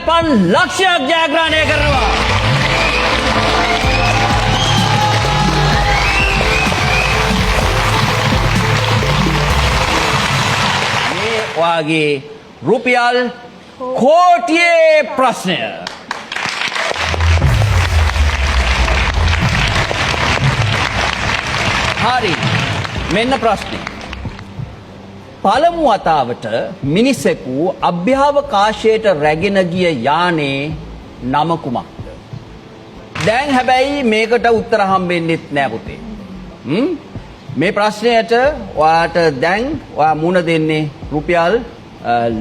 පන් ලක්ෂයක් ජයග්‍රහණය කරනවා. මේ වාගේ රුපියල් කෝටියේ ප්‍රශ්නය. හරි මෙන්න ප්‍රශ්නේ. පළමු වතාවට මිනිසෙකු අභ්‍යවකාශයට රැගෙන ගිය යානේ නම කුමක්ද? දැන් හැබැයි මේකට උත්තර හම්බෙන්නෙත් නෑ පුතේ. මේ ප්‍රශ්නයට ඔයාට දැන් ඔයා මුණ දෙන්නේ රුපියල්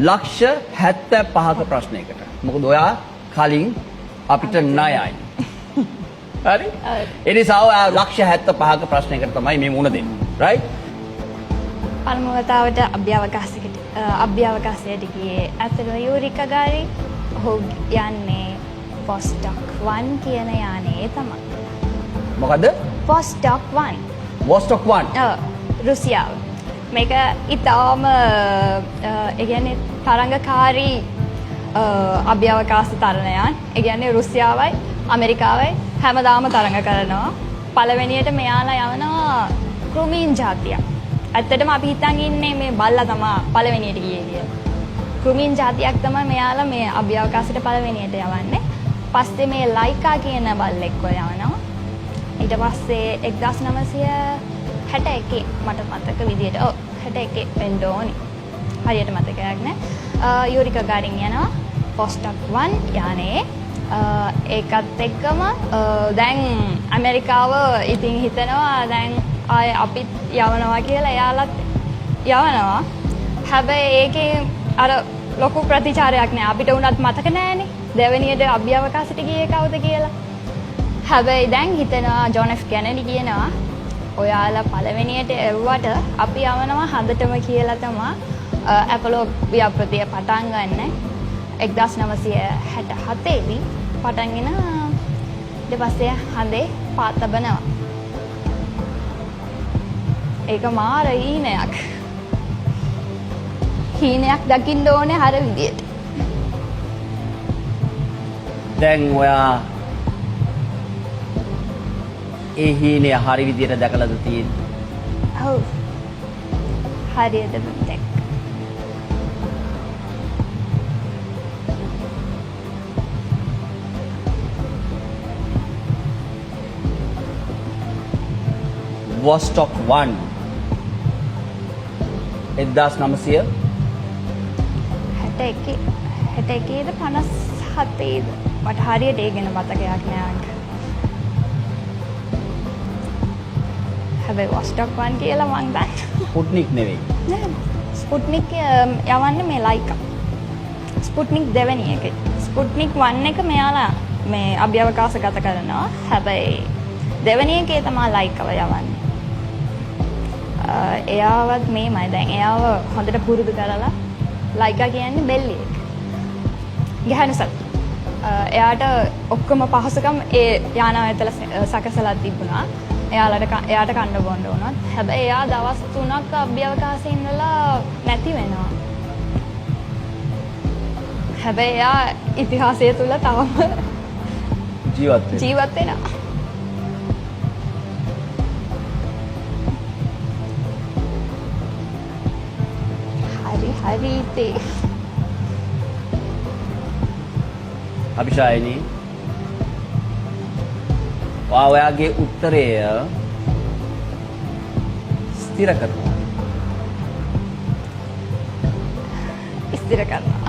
ලක්ෂ 75ක ප්‍රශ්නයකට. මොකද ඔයා කලින් අපිට ණයයි. හරි? ඒ නිසා ඔයා ලක්ෂ 75ක ප්‍රශ්නයකට තමයි මේ මුණ දෙන්නේ. right? පළමු වතාවට අභ්‍යවකාශයට ගියේ ඇත්තටම යූරි ගගාරින්. ඔහු යන්නේ වොස්ටොක් 1 කියන යානයේ තමයි. මොකද? වොස්ටොක් 1. වොස්ටොක් 1. රුසියාව. මේක ඊටාම ඒ කියන්නේ තරංගකාරී අභ්‍යවකාශ තරණයන්. ඒ කියන්නේ රුසියාවයි ඇමරිකාවයි හැමදාම තරඟ කරනවා. පළවෙනියට මෙයාලා යවනවා ක්‍රුමීන් ජාතියක්. ඇත්තටම අපි හිතන් ඉන්නේ මේ බල්ලා තමයි පළවෙනියට ගියේ කියලා. ක්‍රුමීන් ජාතියක් තමයි මෙයාලා මේ අභ්‍යවකාශයට පළවෙනියට යවන්නේ. පස්සේ මේ ලයිකා කියන බල්ලෙක්ව යවනවා. ඊට පස්සේ 1961 මට මතක විදියට 61 වෙන්න ඕනි. හරියට මතකයක් නැහැ. යූරි ගගාරින් යනවා වොස්ටොක් 1 යානේ. ඒකත් එක්කම දැන් ඇමරිකාව ඉතින් හිතනවා දැන් ආයේ අපිත් යවනවා කියලා එයාලත් යවනවා. හැබැයි ඒකේ අර ලොකු ප්‍රතිචාරයක් නෑ. අපිට උනත් මතක නෑනේ. දෙවෙනියට අභ්‍යවකාශයට ගියේ කවුද කියලා. හැබැයි දැන් හිතනවා ජොන් එෆ් කෙනඩි කියනවා ඔයාලා පළවෙනියට එව්වට අපි යවනවා හදටම කියලා තමයි ඇපොලෝ ව්‍යාපෘතිය පටන් ගන්න 1967 දී පටන්ගෙන ඊට පස්සේ හදේ පාත් තබනවා. ඒක මාර හීනයක්. හීනයක් දකින්න ඕනේ හර විදියට. දැන් ඔයා ඒ හීනය හරි විදියට දැකලාද තියෙන්නේ? ඔව්. හරියට දැක්ක. වොස්ටොක් 1 1961 61ද 57ද මට හරියට ඒ ගැන මතකයක් නෑ. හැබැයි වොස්ටොක් 1 කියලා මං දන්නවා. ස්පුට්නික් නෙවෙයි. නෑ ස්පුට්නික් යවන්නේ මේ ලයිකා. ස්පුට්නික් දෙවෙනි එකේ. ස්පුට්නික් 1 එක මෙයාලා මේ අභ්‍යවකාශගත කරනවා. හැබැයි දෙවෙනි එකේ තමයි ලයිකාව යවන්නේ. එයාවත් මේමයි දැන් එයාව හොඳට පුරුදු කරලා ලයිකා කියන්නේ බෙල්ලියෙක්. ගැහණු සත්. එයාට ඔක්කොම පහසුකම් ඒ යානාව ඇතුළ සකසලා තිබුණා. එයාට කන්න බොන්න වුණත්. හැබැයි එයා දවස් 3ක් අභ්‍යවකාශයේ ඉඳලා නැති වෙනවා. හැබැයි එයා ඉතිහාසය තුල තවම ජීවත් වෙනවා. හරිතේ. අභිෂායිනි ඔයාගේ උත්තරය ස්ථිර කරනවා. ස්ථිර කරනවා.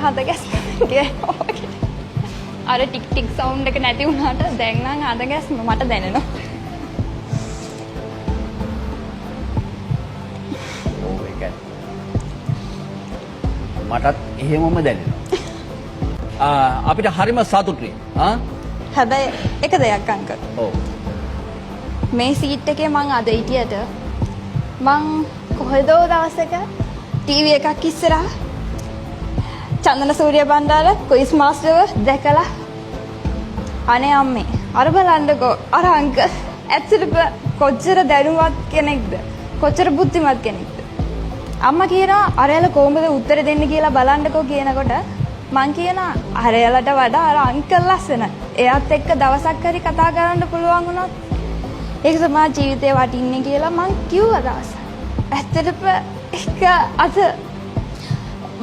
හද ගැස්ම අර ටික් ටික් සවුන්ඩ් එක නැති වුණාට දැන් නම් හද ගැස්ම මට දැනෙනවා. ඔව් ඒකයි. මටත් එහෙමම දැනෙනවා. අපිට හරිම සතුටුයි. හැබැයි එක දෙයක් අංකල්. ඔව්. මේ සීට් එකේ මං අද හිටියට මං කොහෙදෝ දවසක ටීවී එකක් ඉස්සරහා චන්දන සූර්ය බණ්ඩාර ක්විස් මාස්ටර්ව දැකලා අනේ අම්මේ අර බලන්නකෝ අර අංක ඇත්තටම කොච්චර දැනුවත් කෙනෙක්ද කොච්චර බුද්ධිමත් කෙනෙක්ද අම්මා කියනවා අරයලා කොහොමද උත්තර දෙන්න කියලා බලන්නකෝ කියනකොට මං කියනවා අරයලට වඩා අර අංකල් ලස්සන එයාත් එක්ක දවසක් හරි කතා කරන්න පුළුවන් වුණොත් ඒක තමයි ජීවිතේ වටින්නේ කියලා මං කිව්වා දවසක් ඇත්තටම ඒක අද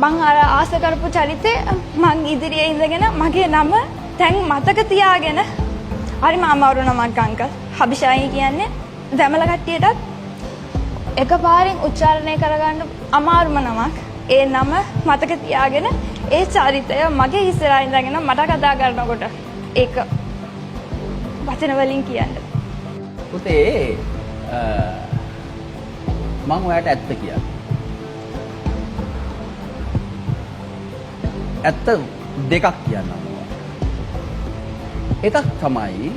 මං අර ආස කරපු චරිතේ මං ඉදිරියේ ඉඳගෙන මගේ නම දැන් මතක තියාගෙන හරි මාමවරු නමක් අංකල් හබිෂායි කියන්නේ දැමල කට්ටියටත් එකපාරින් උච්චාරණය කරගන්න අමාරුම නමක් ඒ නම මතක තියාගෙන ඒ චරිතය මගේ ඉස්සරහින් ඉඳගෙන මට කතා කරනකොට ඒක වචන වලින් කියන්න පුතේ මම ඔයාලට ඇත්ත කියන්නේ ඇත්ත දෙකක් කියන්නම් එකක් තමයි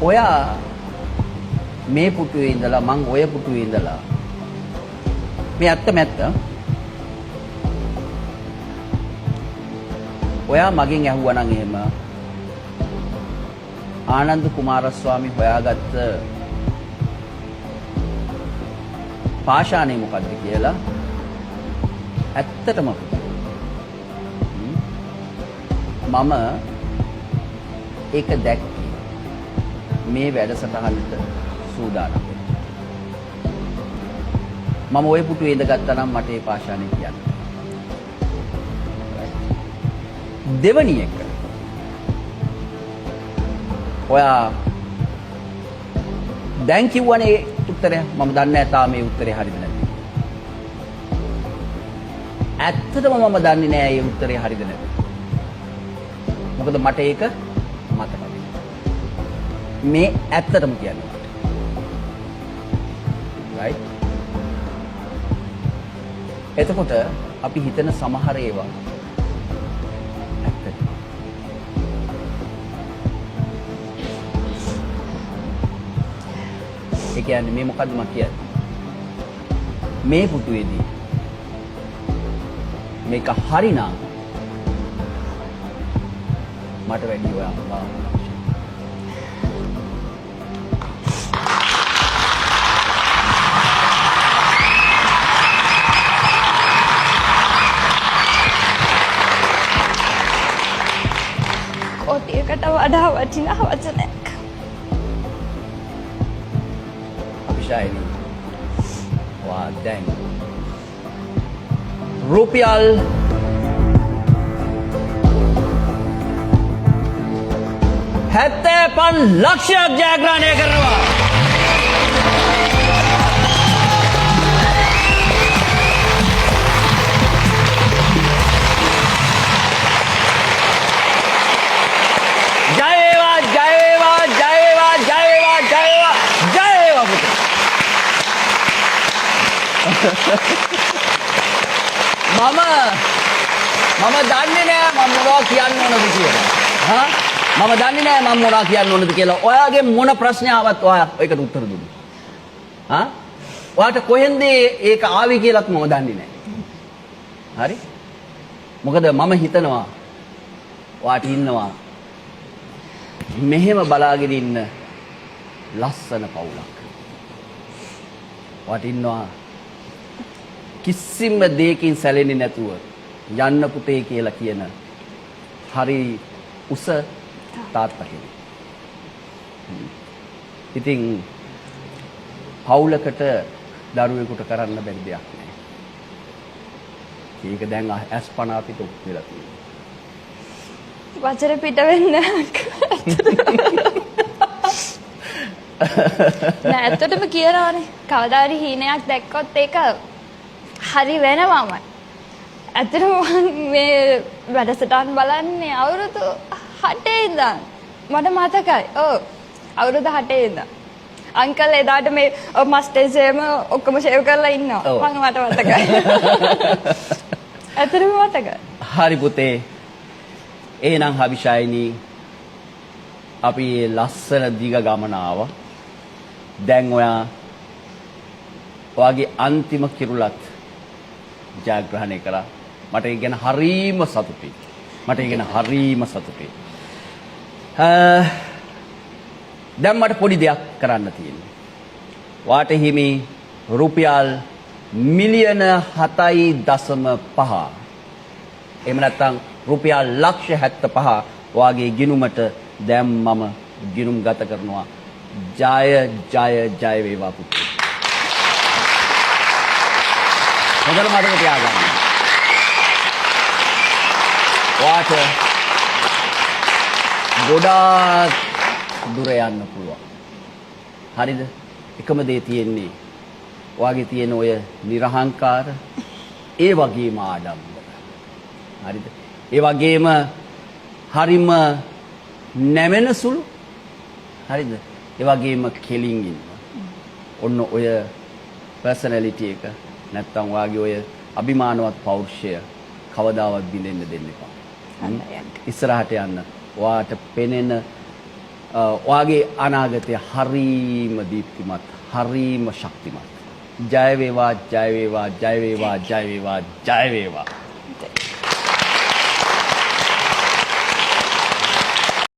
ඔයා මේ පුටුවේ ඉඳලා මං ඔය පුටුවේ ඉඳලා මේ ඇත්ත මැත්ත ඔයා මගෙන් ඇහුවා නම් එහෙම ආනන්ද කුමාරස්වාමී හොයාගත්ත පාෂාණය මොකද්ද කියලා ඇත්තටම මම ඒක දැක්කේ මේ වැඩසටහනට සූදානම් වෙන්න. මම ওই පුටුවේ ඉඳගත්තා නම් මට ඒ පාෂාණය කියන්න. දෙවනි එක. ඔයා දැන් කිව්වනේ උත්තරය මම දන්නේ නැහැ තාම මේ උත්තරේ හරිද නැද්ද. ඇත්තටම මම දන්නේ නැහැ මේ උත්තරේ හරිද නැද්ද. මොකද මට ඒක මතක මේ ඇත්තටම කියන්නේ right එතකොට අපි හිතන සමහර ඒවා ඇත්තට ඒ කියන්නේ මේ මොකද්ද මම කියන්නේ මේ පුටුවේදී මේක හරිනම් මට වැඩි ඔයා කොටියකට වඩා වටිනා වචනයක් අභිෂායිනි වා දැන් රුපියල් හැත්තෑපන් ලක්ෂයක් ජයග්‍රහණය කරනවා. ජයවේවා ජයවේවා ජයවේවා ජයවේවා ජයවේවා ජයවේවා පුතේ. මම දන්නේ නෑ මම මොනවා කියන්න ඕනද කියලා. හා මම දන්නේ නෑ මම මොනවා කියන්න ඕනද කියලා. ඔයාගේ මොන ප්‍රශ්න ආවත් ඔයා ඒකට උත්තර දුන්නා. හා? ඔයාට කොහෙන්ද ඒක ආවේ කියලාත් මම දන්නේ නෑ. හරි? මොකද මම හිතනවා ඔයාට ඉන්නවා මෙහෙම බලාගෙන ඉන්න ලස්සන පවුලක්. ඔයාට ඉන්නවා කිසිම දෙයකින් සැලෙන්නේ නැතුව යන්න පුතේ කියලා කියන හරි උස තාත්තා කෙනෙක්. ඉතින් පවුලකට දරුවෙකුට කරන්න බැරි දෙයක් නෑ. ඒක දැන් අස්පන අපිට ඔප්පෙලා තියෙනවා. වචර පිට වෙන්න නෑ ඇත්තටම කියනවානේ කවදා හරි හීනයක් දැක්කොත් ඒක හරි වෙනවමයි. ඇත්තටම මේ වැඩසටහන් බලන්නේ අවුරුදු 8 ඉඳන් මට මතකයි. ඔව් අවුරුදු 8 ඉඳන්. අංකල් එදාට මේ මස්ටර්ස්ම ඔක්කොම ෂේව් කරලා ඉන්නවා. මම මට මතකයි. ඇත්තටම මතකයි. හරි පුතේ. එහෙනම් හබිෂායිනි අපි ලස්සන දිග ගමන ආවා. දැන් ඔයාගේ අන්තිම කිරුළත් ජයග්‍රහණය කරා. මට ඒ ගැන හරීම සතුටුයි. මට ඒ ගැන හරීම සතුටුයි. දැන් මට පොඩි දෙයක් කරන්න තියෙනවා. වාට හිමි රුපියල් මිලියන 7.5 එහෙම නැත්නම් රුපියල් ලක්ෂ 75 වාගේ ගිණුමට දැන් මම ගිණුම් ගත කරනවා. ජය ජය ජය වේවා පුතේ. හොඳට මතක තියාගන්න. වාට ගොඩාක් දුර යන්න පුළුවන්. හරිද? එකම දේ තියෙන්නේ වාගේ තියෙන ඔය නිර්හංකාර ඒ වගේම ආඩම්බර. හරිද? ඒ වගේම හරිම නැමෙන සුළු. හරිද? ඒ වගේම කෙලින් ඉන්න. ඔන්න ඔය පර්සනැලිටි එක නැත්තම් වාගේ ඔය අභිමානවත් පෞරුෂය කවදාවත් බිඳෙන්න දෙන්න එපා. ඉස්සරහට යන්න. වාට පෙනෙන වාගේ අනාගතය හරීම දීප්තිමත්, හරීම ශක්තිමත්. ජය වේවා, ජය වේවා, ජය වේවා, ජය වේවා, ජය වේවා.